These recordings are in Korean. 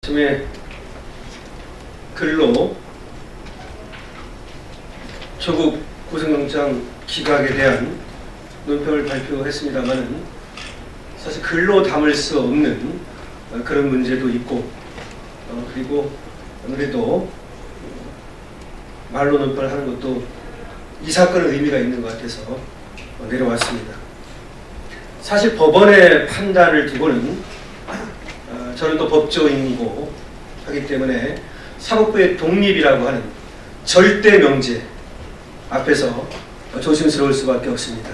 처음에 글로 조국 구속영장 기각에 대한 논평을 발표했습니다만 사실 글로 담을 수 없는 그런 문제도 있고 그리고 아무래도 말로 논평을 하는 것도 이 사건은 의미가 있는 것 같아서 내려왔습니다. 사실 법원의 판단을 두고는 저는 또 법조인이고 하기 때문에 사법부의 독립이라고 하는 절대 명제 앞에서 조심스러울 수밖에 없습니다.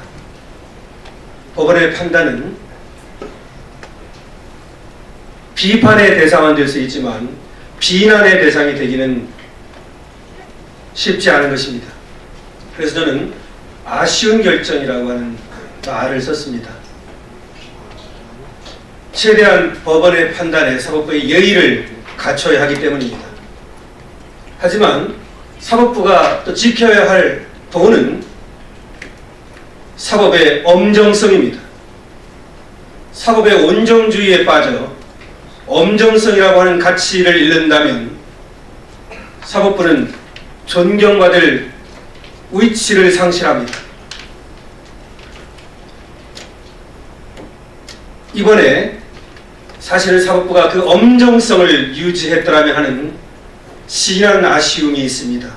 법원의 판단은 비판의 대상은 될 수 있지만 비난의 대상이 되기는 쉽지 않은 것입니다. 그래서 저는 아쉬운 결정이라고 하는 말을 썼습니다. 최대한 법원의 판단에 사법부의 예의를 갖춰야 하기 때문입니다. 하지만 사법부가 또 지켜야 할 도는 사법의 엄정성입니다. 사법의 온정주의에 빠져 엄정성이라고 하는 가치를 잃는다면 사법부는 존경받을 위치를 상실합니다. 이번에 사실은 사법부가 그 엄정성을 유지했더라면 하는 심한 아쉬움이 있습니다.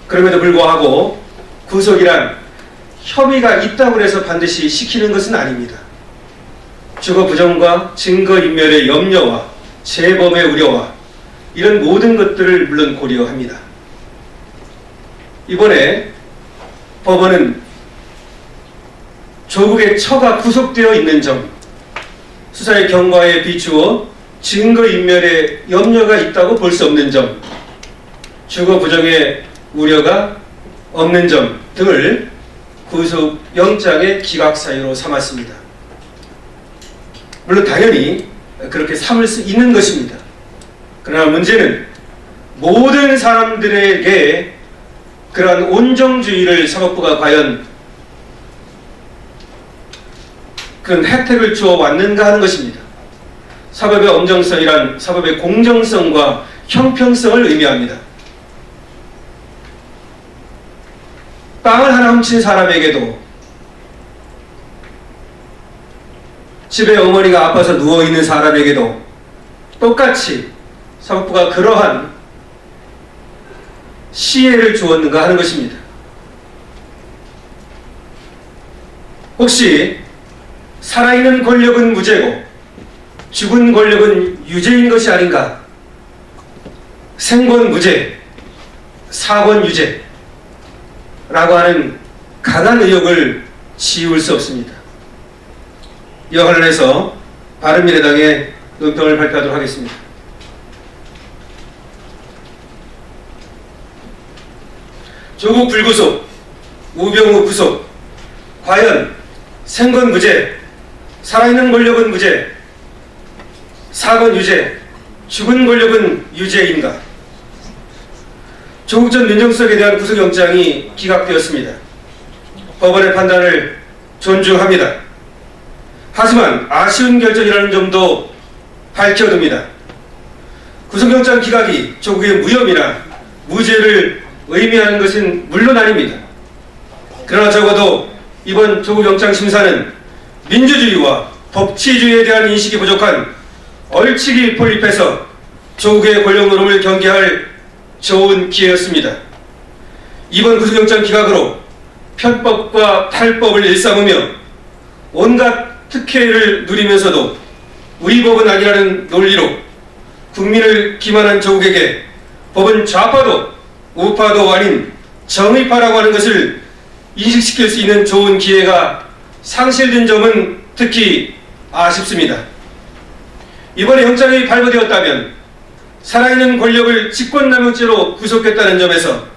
그럼에도 불구하고 구속이란 혐의가 있다고 해서 반드시 시키는 것은 아닙니다. 주거 부정과 증거인멸의 염려와 재범의 우려와 이런 모든 것들을 물론 고려합니다. 이번에 법원은 조국의 처가 구속되어 있는 점, 수사의 경과에 비추어 증거인멸의 염려가 있다고 볼 수 없는 점, 주거 부정의 우려가 없는 점 등을 구속영장의 기각 사유로 삼았습니다. 물론 당연히 그렇게 삼을 수 있는 것입니다. 그러나 문제는 모든 사람들에게 그러한 온정주의를 사법부가 과연 그런 혜택을 주어 왔는가 하는 것입니다. 사법의 엄정성이란 사법의 공정성과 형평성을 의미합니다. 빵을 하나 훔친 사람에게도 집에 어머니가 아파서 누워있는 사람에게도 똑같이 사법부가 그러한 시혜를 주었는가 하는 것입니다. 혹시 살아있는 권력은 무죄고 죽은 권력은 유죄인 것이 아닌가? 생권 무죄, 사권 유죄 라고 하는 강한 의혹을 지울 수 없습니다. 이와 관련해서 바른미래당의 논평을 발표하도록 하겠습니다. 조국 불구속, 우병우 구속, 과연 생권 무죄, 살아있는 권력은 무죄, 사권 유죄, 죽은 권력은 유죄인가? 조국 전 민정수석에 대한 구속영장이 기각되었습니다. 법원의 판단을 존중합니다. 하지만 아쉬운 결정이라는 점도 밝혀둡니다. 구속영장 기각이 조국의 무혐의나 무죄를 의미하는 것은 물론 아닙니다. 그러나 적어도 이번 조국 영장 심사는 민주주의와 법치주의에 대한 인식이 부족한 얼치기 폴립해서 조국의 권력 노름을 경계할 좋은 기회였습니다. 이번 구속영장 기각으로 편법과 탈법을 일삼으며 온갖 특혜를 누리면서도 우리 법은 아니라는 논리로 국민을 기만한 조국에게 법은 좌파도 우파도 아닌 정의파라고 하는 것을 인식시킬 수 있는 좋은 기회가 상실된 점은 특히 아쉽습니다. 이번에 영장이 발부되었다면 살아있는 권력을 직권남용죄로 구속했다는 점에서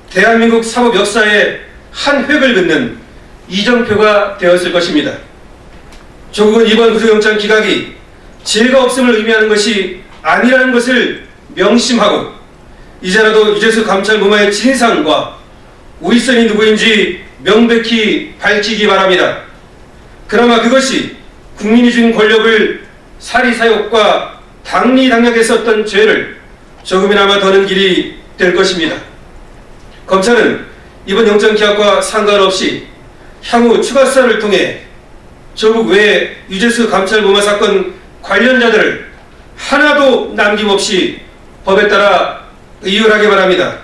대한민국 사법 역사에 한 획을 긋는 이정표가 되었을 것입니다. 조국은 이번 구속영장 기각이 죄가 없음을 의미하는 것이 아니라는 것을 명심하고 이제라도 유재수 감찰 무마의 진상과 우의선이 누구인지 명백히 밝히기 바랍니다. 그나마 그것이 국민이 준 권력을 사리사욕과 당리당략에 썼던 죄를 조금이나마 더는 길이 될 것입니다. 검찰은 이번 영장기각과 상관없이 향후 추가 수사를 통해 조국 외 유재수 감찰부마 사건 관련자들을 하나도 남김없이 법에 따라 의율하기 바랍니다.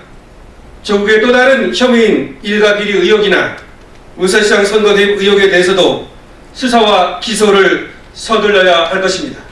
조국의 또 다른 혐의인 일가 비리 의혹이나 울산시장 선거 대입 의혹에 대해서도 수사와 기소를 서둘러야 할 것입니다.